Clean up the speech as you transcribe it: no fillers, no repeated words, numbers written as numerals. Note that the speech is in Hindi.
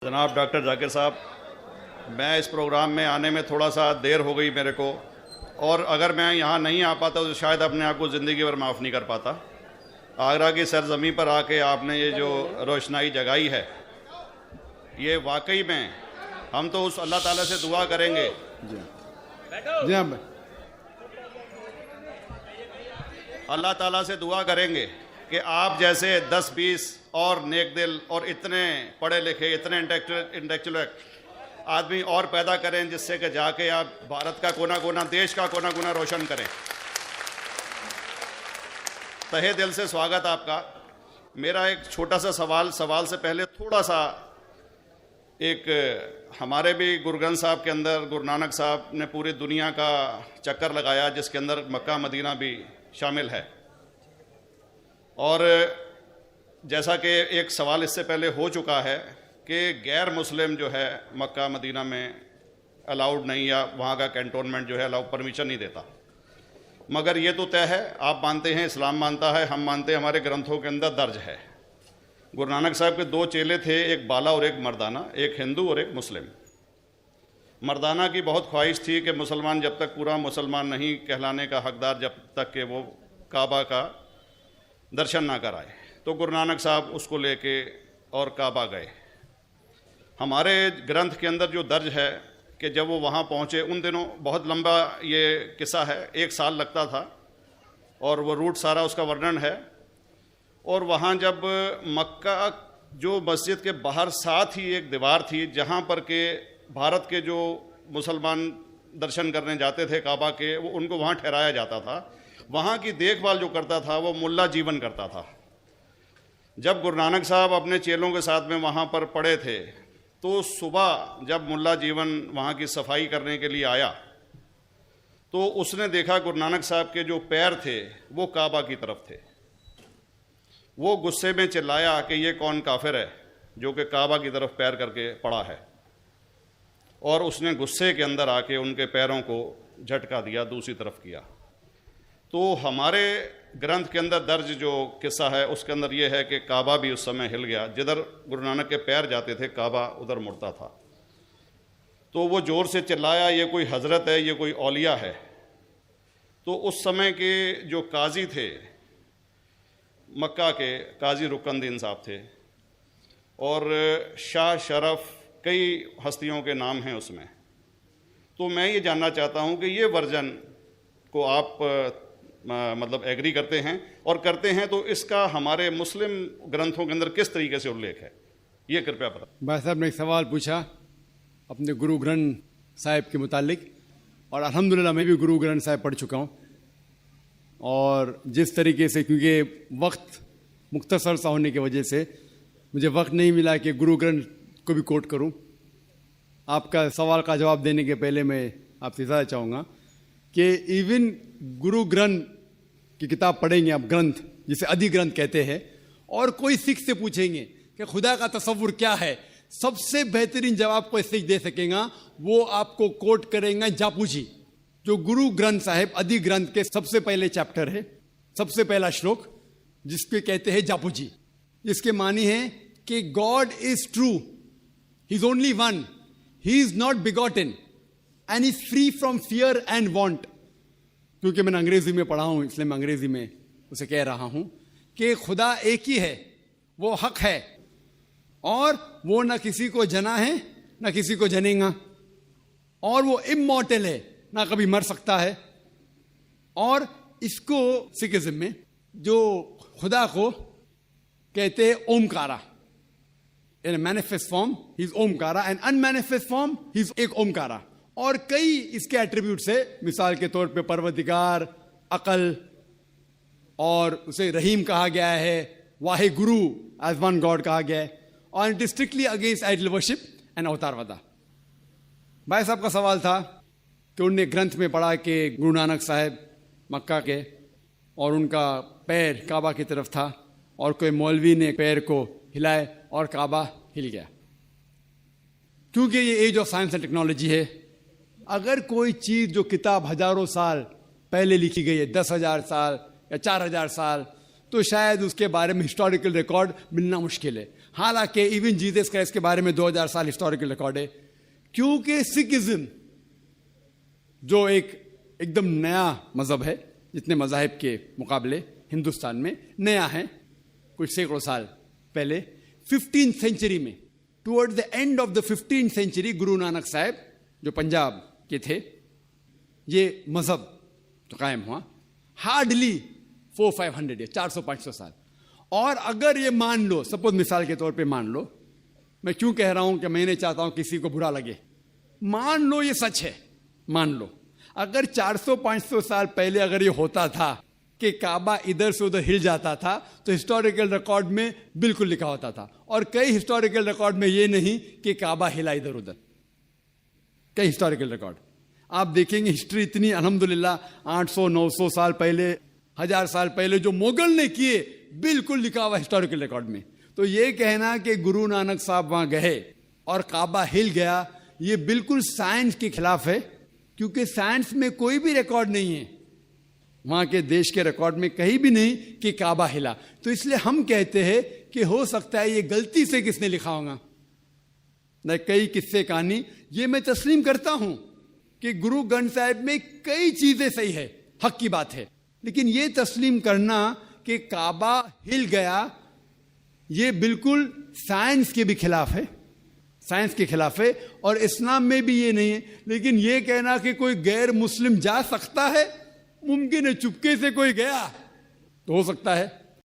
जनाब डॉक्टर जाकिर साहब, मैं इस प्रोग्राम में आने में थोड़ा सा देर हो गई मेरे को, और अगर मैं यहाँ नहीं आ पाता तो शायद अपने आप को ज़िंदगी भर माफ़ नहीं कर पाता। आगरा की सरजमी पर आके आपने ये जो रोशनाई जगाई है, ये वाकई में हम तो उस अल्लाह ताला से दुआ करेंगे। जी हाँ, अल्लाह ताला से दुआ करेंगे कि आप जैसे 10-20 और नेक दिल और इतने पढ़े लिखे, इतने इंटेलेक्चुअल आदमी और पैदा करें, जिससे कि जाके आप भारत का कोना कोना, देश का कोना कोना रोशन करें। तहे दिल से स्वागत आपका। मेरा एक छोटा सा सवाल से पहले थोड़ा सा, एक हमारे भी गुरु ग्रंथ साहब के अंदर गुरु नानक साहब ने पूरी दुनिया का चक्कर लगाया, जिसके अंदर मक्का मदीना भी शामिल है। और जैसा कि एक सवाल इससे पहले हो चुका है कि गैर मुस्लिम जो है मक्का मदीना में अलाउड नहीं, या वहाँ का कैंटोनमेंट जो है अलाउ परमिशन नहीं देता। मगर ये तो तय है, आप मानते हैं, इस्लाम मानता है, हम मानते हैं, हमारे ग्रंथों के अंदर दर्ज है। गुरु नानक साहब के 2 चेले थे, एक बाला और एक मर्दाना, एक हिंदू और एक मुस्लिम। मर्दाना की बहुत ख्वाहिश थी कि मुसलमान जब तक पूरा मुसलमान नहीं कहलाने का हकदार, जब तक कि वो काबा का दर्शन ना कराए, तो गुरु नानक साहब उसको लेके और काबा गए। हमारे ग्रंथ के अंदर जो दर्ज है कि जब वो वहाँ पहुँचे, उन दिनों बहुत लंबा ये किस्सा है, 1 साल लगता था, और वो रूट सारा उसका वर्णन है। और वहाँ जब मक्का, जो मस्जिद के बाहर साथ ही एक दीवार थी, जहाँ पर के भारत के जो मुसलमान दर्शन करने जाते थे काबा के, वो उनको वहाँ ठहराया जाता था। वहाँ की देखभाल जो करता था वो मुल्ला जीवन करता था। जब गुरु नानक साहब अपने चेलों के साथ में वहाँ पर पड़े थे, तो सुबह जब मुल्ला जीवन वहाँ की सफाई करने के लिए आया, तो उसने देखा गुरु नानक साहब के जो पैर थे वो काबा की तरफ थे। वो गुस्से में चिल्लाया कि ये कौन काफिर है जो कि काबा की तरफ पैर करके पड़ा है, और उसने गुस्से के अंदर आके उनके पैरों को झटका दिया, दूसरी तरफ किया। तो हमारे ग्रंथ के अंदर दर्ज जो किस्सा है उसके अंदर ये है कि काबा भी उस समय हिल गया, जिधर गुरु नानक के पैर जाते थे काबा उधर मुड़ता था। तो वो ज़ोर से चिल्लाया, ये कोई हजरत है, ये कोई औलिया है। तो उस समय के जो काजी थे मक्का के, काजी रुकनदीन साहब थे, और शाह शरफ, कई हस्तियों के नाम हैं उसमें। तो मैं ये जानना चाहता हूँ कि ये वर्जन को आप मतलब एग्री करते हैं, और करते हैं तो इसका हमारे मुस्लिम ग्रंथों के अंदर किस तरीके से उल्लेख है, ये कृपया बता। भाई साहब ने एक सवाल पूछा अपने गुरु ग्रंथ साहिब के मुतालिक, और अल्हम्दुलिल्लाह मैं भी गुरु ग्रंथ साहिब पढ़ चुका हूँ। और जिस तरीके से, क्योंकि वक्त मुख्तसर सा होने की वजह से मुझे वक्त नहीं मिला कि गुरु ग्रंथ को भी कोट करूँ। आपका सवाल का जवाब देने के पहले मैं आपसे ज़्यादा चाहूँगा कि इवन गुरु ग्रंथ की किताब पढ़ेंगे आप, ग्रंथ जिसे आदि ग्रंथ कहते हैं, और कोई सिख से पूछेंगे कि खुदा का तसव्वुर क्या है, सबसे बेहतरीन जवाब कोई सिख दे सकेगा, वो आपको कोट करेंगे जापूजी, जो गुरु ग्रंथ साहिब आदि ग्रंथ के सबसे पहले चैप्टर है, सबसे पहला श्लोक, जिसके कहते हैं जापूजी। इसके मानी है कि God is true, he is only one, he is not begotten and is free from fear and want. क्योंकि मैंने अंग्रेजी में पढ़ा हूं, इसलिए मैं अंग्रेजी में उसे कह रहा हूं कि खुदा एक ही है, वो हक है, और वो ना किसी को जना है ना किसी को जनेगा, और वो इमॉर्टल है, ना कभी मर सकता है। और इसको सिखिज्म में जो खुदा को कहते हैं Omkara, in manifest form he is Omkara, and unmanifest form he is एक ओमकारा। और कई इसके एट्रीब्यूट्स है, मिसाल के तौर पे परवरदिगार, अकल, और उसे रहीम कहा गया है, Wahe Guru as one God कहा गया है, और it is strictly against idol worship and अवतारवादा। भाई साहब का सवाल था कि उनने ग्रंथ में पढ़ा कि गुरु नानक साहब मक्का के, और उनका पैर काबा की तरफ था, और कोई मौलवी ने पैर को हिलाए और काबा हिल गया। क्योंकि ये age of science and technology है, अगर कोई चीज जो किताब हजारों साल पहले लिखी गई है, 10,000 साल या 4,000 साल, तो शायद उसके बारे में हिस्टोरिकल रिकॉर्ड मिलना मुश्किल है। हालांकि इवन जीसस क्राइस्ट के बारे में 2000 साल हिस्टोरिकल रिकॉर्ड है, क्योंकि सिखिज्म जो एकदम नया मजहब है, जितने मजाहिब के मुकाबले हिंदुस्तान में नया है, कुछ सैकड़ों साल पहले 15th सेंचुरी में, toward the end of the 15th century, Guru Nanak साहब जो पंजाब के थे, ये मजहब तो कायम हुआ हार्डली 400-500 ईयर, 400-500 साल। और अगर ये मान लो, सपोज मिसाल के तौर पे मान लो, मैं क्यों कह रहा हूं कि मैं नहीं चाहता हूं किसी को बुरा लगे, मान लो ये सच है, मान लो अगर 400-500 साल पहले अगर ये होता था कि काबा इधर से उधर हिल जाता था, तो हिस्टोरिकल रिकॉर्ड में बिल्कुल लिखा होता था। और कई हिस्टोरिकल रिकॉर्ड में ये नहीं कि काबा हिला इधर उधर, कई हिस्टोरिकल रिकॉर्ड आप देखेंगे। हिस्ट्री इतनी अल्हम्दुलिल्लाह 800-900 साल पहले, 1000 साल पहले जो मुगल ने किए, बिल्कुल लिखा हुआ हिस्टोरिकल रिकॉर्ड में। तो ये कहना कि गुरु नानक साहब वहां गए और काबा हिल गया, ये बिल्कुल साइंस के खिलाफ है, क्योंकि साइंस में कोई भी रिकॉर्ड नहीं है, वहां के देश के रिकॉर्ड में कहीं भी नहीं कि काबा हिला। तो इसलिए हम कहते हैं कि हो सकता है ये गलती से किसने लिखा होगा, न कई किस्से कहानी। ये मैं तस्लीम करता हूं कि गुरु ग्रंथ साहिब में कई चीजें सही है, हक की बात है, लेकिन ये तस्लीम करना कि काबा हिल गया, ये बिल्कुल साइंस के भी खिलाफ है, साइंस के खिलाफ है, और इस्लाम में भी ये नहीं है। लेकिन ये कहना कि कोई गैर मुस्लिम जा सकता है, मुमकिन है, चुपके से कोई गया तो हो सकता है,